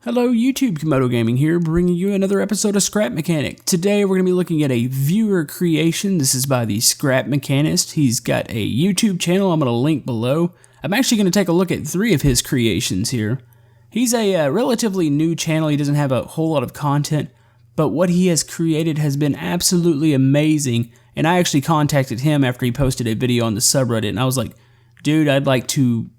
Hello YouTube, Camodo Gaming here, bringing you another episode of Scrap Mechanic. Today we're going to be looking at a viewer creation. This is by the Scrap Mechanist. He's got a YouTube channel I'm going to link below. I'm actually going to take a look at 3 of his creations here. He's a relatively new channel. He doesn't have a whole lot of content, but what he has created has been absolutely amazing. And I actually contacted him after he posted a video on the subreddit, and I was like, dude, I'd like to,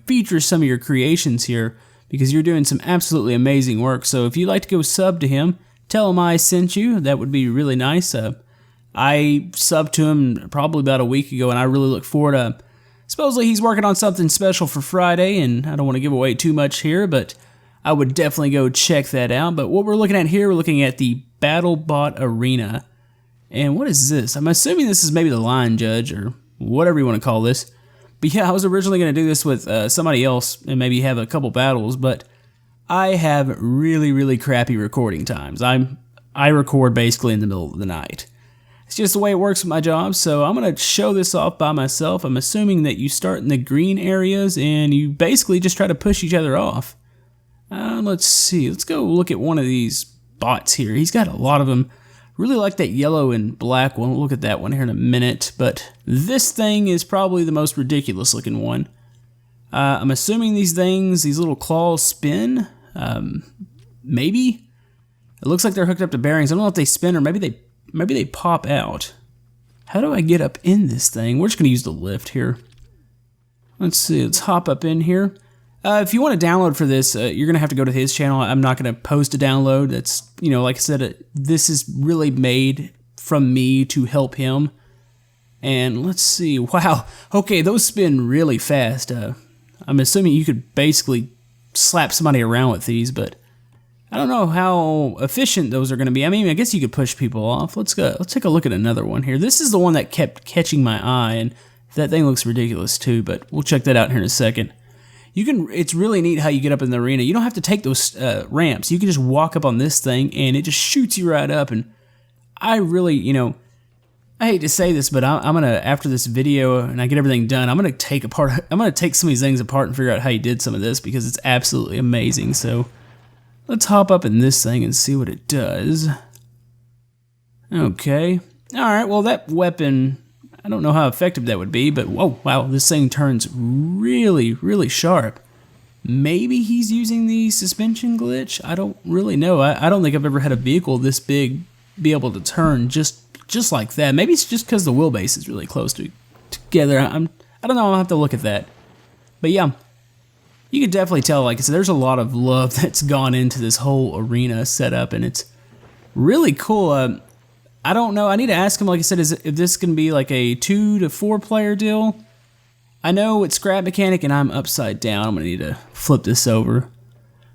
feature some of your creations here, because you're doing some absolutely amazing work. So if you'd like to go sub to him, tell him I sent you. That would be really nice. I subbed to him probably about a week ago, and I really look forward to... Supposedly he's working on something special for Friday, and I don't want to give away too much here, but I would definitely go check that out. But what we're looking at here, we're looking at the Battlebot Arena. And what is this? I'm assuming this is maybe the line judge, or whatever you want to call this. But yeah, I was originally going to do this with somebody else and maybe have a couple battles, but I have really crappy recording times. I record basically in the middle of the night. It's just the way it works with my job, so I'm going to show this off by myself. I'm assuming that you start in the green areas and you basically just try to push each other off. Let's see. Let's go look at one of these bots here. He's got a lot of them. Really like that yellow and black one. We'll look at that one here in a minute, but this thing is probably the most ridiculous looking one. I'm assuming these things, these little claws spin. Maybe? It looks like they're hooked up to bearings. I don't know if they spin or maybe they pop out. How do I get up in this thing? We're just going to use the lift here. Let's see. Let's hop up in here. If you want to download for this, you're going to have to go to his channel. I'm not going to post a download. That's, like I said, this is really made from me to help him. And let's see. Wow. Okay, those spin really fast. I'm assuming you could basically slap somebody around with these, but I don't know how efficient those are going to be. I mean, I guess you could push people off. Let's take a look at another one here. This is the one that kept catching my eye, and that thing looks ridiculous too, but we'll check that out here in a second. It's really neat how you get up in the arena. You don't have to take those ramps. You can just walk up on this thing, and it just shoots you right up. And I really, I hate to say this, but I'm gonna, after this video and I get everything done, I'm gonna take some of these things apart and figure out how you did some of this, because it's absolutely amazing. So let's hop up in this thing and see what it does. Okay. All right. Well, that weapon, I don't know how effective that would be, but whoa, wow, this thing turns really sharp. Maybe he's using the suspension glitch? I don't really know. I don't think I've ever had a vehicle this big be able to turn just like that. Maybe it's just because the wheelbase is really close together. I don't know. I'll have to look at that. But yeah, you can definitely tell, like I said, there's a lot of love that's gone into this whole arena setup, and it's really cool. I don't know. I need to ask him, like I said, if this can be like a 2 to 4 player deal. I know it's Scrap Mechanic and I'm upside down. I'm going to need to flip this over.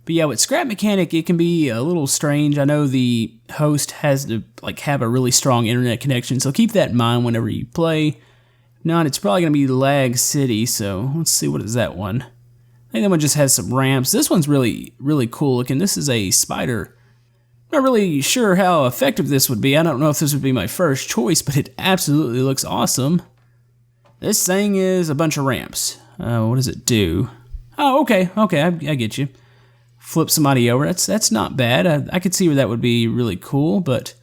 But yeah, with Scrap Mechanic, it can be a little strange. I know the host has to have a really strong internet connection, so keep that in mind whenever you play. If not, it's probably going to be Lag City, so let's see, what is that one? I think that one just has some ramps. This one's really cool looking. This is a spider. I'm not really sure how effective this would be. I don't know if this would be my first choice, but it absolutely looks awesome. This thing is a bunch of ramps. What does it do? Oh, okay, I get you. Flip somebody over. That's not bad. I could see where that would be really cool, but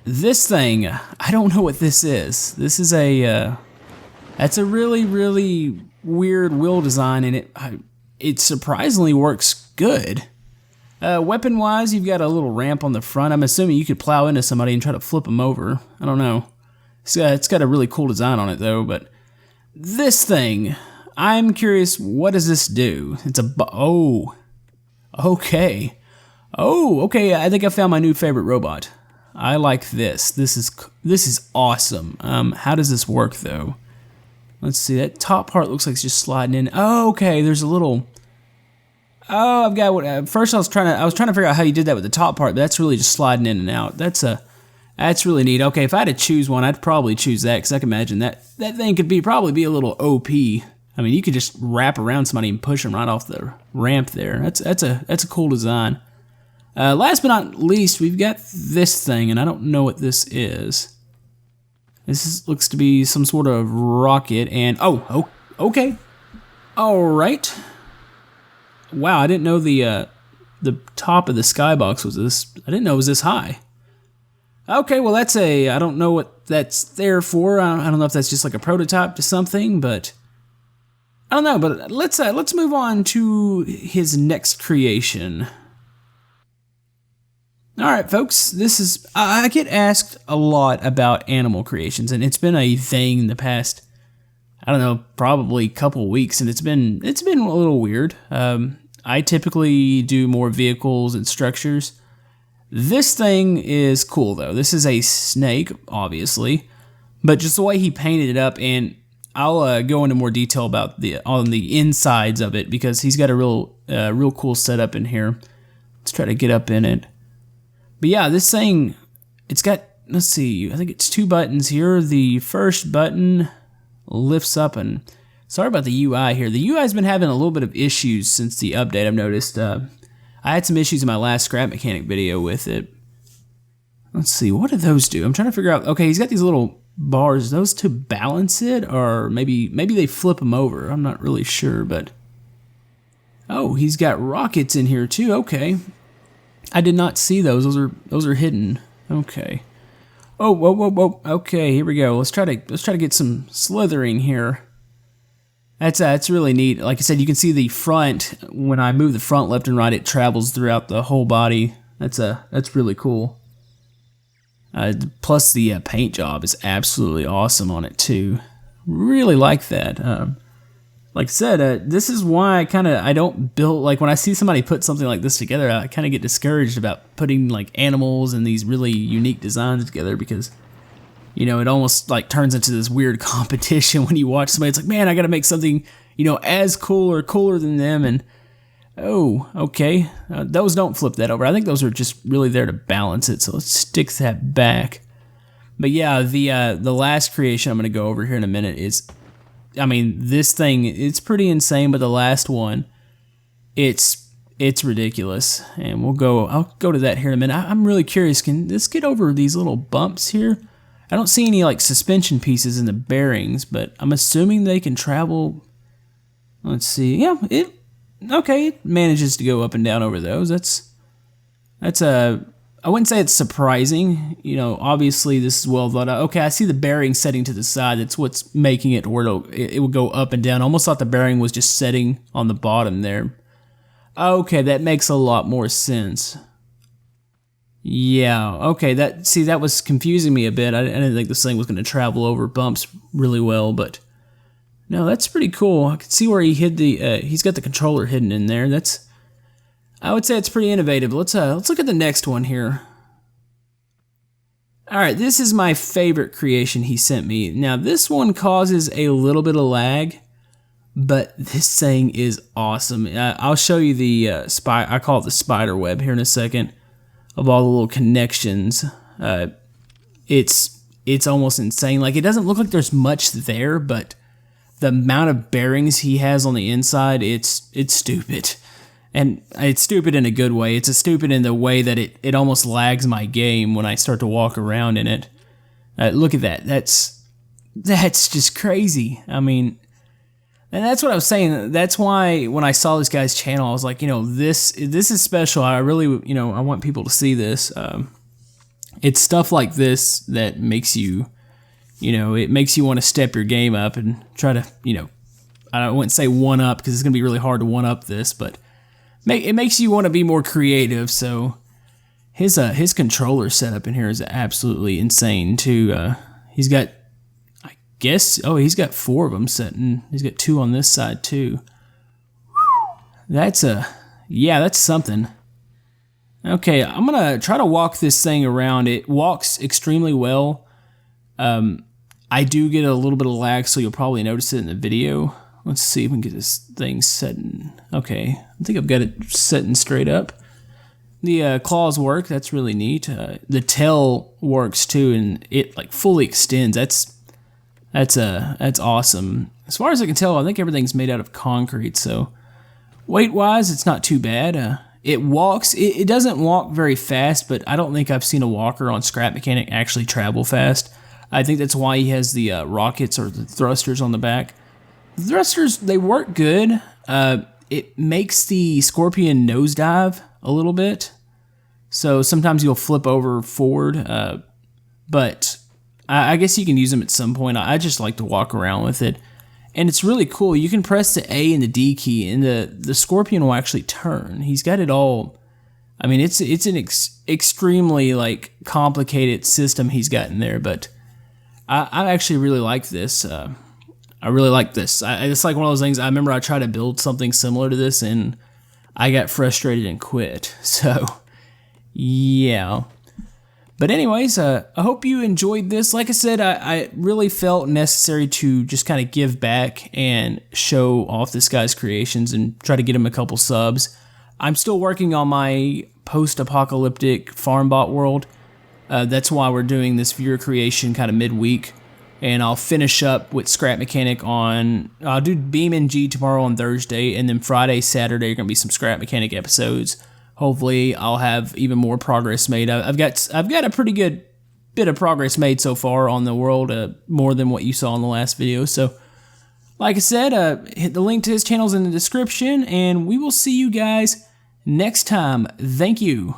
this thing, I don't know what this is. This is that's a really weird wheel design, and it surprisingly works good. Weapon-wise, you've got a little ramp on the front. I'm assuming you could plow into somebody and try to flip them over. I don't know. It's got a really cool design on it, though. But this thing, I'm curious, what does this do? It's oh, okay. Oh, okay, I think I found my new favorite robot. I like this. This is awesome. How does this work, though? Let's see, that top part looks like it's just sliding in. Oh, okay, there's a little... Oh, I've got what. First, I was trying to figure out how you did that with the top part, but that's really just sliding in and out. That's really neat. Okay, if I had to choose one, I'd probably choose that, because I can imagine that thing could probably be a little OP. I mean, you could just wrap around somebody and push them right off the ramp there. That's a cool design. Last but not least, we've got this thing, and I don't know what this is. Looks to be some sort of rocket, and okay, all right. Wow, I didn't know the the top of the skybox was this. I didn't know it was this high. Okay, well that's I don't know what that's there for. I don't know if that's just like a prototype to something, but I don't know. But let's move on to his next creation. All right, folks, I get asked a lot about animal creations, and it's been a thing the past, I don't know, probably couple weeks, and it's been a little weird. I typically do more vehicles and structures. This thing is cool though. This is a snake, obviously, but just the way he painted it up, and I'll go into more detail about on the insides of it because he's got a real cool setup in here. Let's try to get up in it. But yeah, this thing, it's got, let's see, I think it's 2 buttons here. The first button lifts up, and sorry about the UI here. The UI's been having a little bit of issues since the update, I've noticed. I had some issues in my last scrap mechanic video with it. Let's see, what do those do? I'm trying to figure out. Okay, he's got these little bars. Those to balance it, or maybe they flip them over. I'm not really sure, but oh, he's got rockets in here too. Okay, I did not see those. Those are hidden. Okay. Oh, whoa. Okay, here we go. Let's try to get some slithering here. That's really neat. Like I said, you can see the front. When I move the front left and right, it travels throughout the whole body. That's really cool. Plus the paint job is absolutely awesome on it too. Really like that. Like I said, this is why I don't build, like when I see somebody put something like this together, I kind of get discouraged about putting like animals and these really unique designs together because, you know, it almost like turns into this weird competition when you watch somebody. It's like, man, I got to make something, you know, as cool or cooler than them. And oh, okay, those don't flip that over. I think those are just really there to balance it. So let's stick that back. But yeah, the last creation I'm going to go over here in a minute is, I mean, this thing, it's pretty insane. But the last one, it's ridiculous. And I'll go to that here in a minute. I'm really curious. Can this get over these little bumps here? I don't see any like suspension pieces in the bearings, but I'm assuming they can travel. Let's see. Yeah, it manages to go up and down over those. I wouldn't say it's surprising. You know, obviously this is well thought out. Okay, I see the bearing setting to the side. That's what's making it where it would go up and down. I almost thought the bearing was just setting on the bottom there. Okay, that makes a lot more sense. Yeah, okay, that was confusing me a bit. I didn't think this thing was going to travel over bumps really well, but no, that's pretty cool. I can see where he hid he's got the controller hidden in there. I would say it's pretty innovative. Let's look at the next one here. All right, this is my favorite creation he sent me. Now, this one causes a little bit of lag, but this thing is awesome. I'll show you the I call it the spider web here in a second. Of all the little connections, it's almost insane. Like, it doesn't look like there's much there, but the amount of bearings he has on the inside, it's stupid. And it's stupid in a good way. It's stupid in the way that it almost lags my game when I start to walk around in it. Look at that. That's just crazy. I mean, and that's what I was saying. That's why when I saw this guy's channel, I was like, you know, this is special. I really, you know, I want people to see this. It's stuff like this that makes you, you know, it makes you want to step your game up and try to, you know, I wouldn't say one up because it's going to be really hard to one up this, but it makes you want to be more creative. So his controller setup in here is absolutely insane too. He's got, he's got 4 of them sitting. He's got 2 on this side too. That's something. Okay, I'm gonna try to walk this thing around. It walks extremely well. I do get a little bit of lag, so you'll probably notice it in the video. Let's see if we can get this thing setting. Okay, I think I've got it setting straight up. The claws work. That's really neat. The tail works too, and it like fully extends. That's awesome. As far as I can tell, I think everything's made out of concrete, so weight-wise, it's not too bad. It walks. It doesn't walk very fast, but I don't think I've seen a walker on Scrap Mechanic actually travel fast. I think that's why he has the rockets or the thrusters on the back. The thrusters, they work good. It makes the Scorpion nosedive a little bit. So sometimes you'll flip over forward, but I guess you can use them at some point. I just like to walk around with it. And it's really cool. You can press the A and the D key, and the Scorpion will actually turn. He's got it all. I mean, it's an extremely like complicated system he's got in there, but I actually really like this. I really like this. It's like one of those things. I remember I tried to build something similar to this, and I got frustrated and quit. So, yeah. But anyways, I hope you enjoyed this. Like I said, I really felt necessary to just kind of give back and show off this guy's creations and try to get him a couple subs. I'm still working on my post-apocalyptic farm bot world. That's why we're doing this viewer creation kind of midweek. And I'll finish up with Scrap Mechanic I'll do Beam NG tomorrow on Thursday, and then Friday, Saturday are going to be some Scrap Mechanic episodes. Hopefully, I'll have even more progress made. I've got a pretty good bit of progress made so far on the world, more than what you saw in the last video. So, like I said, hit the link to his channels in the description, and we will see you guys next time. Thank you.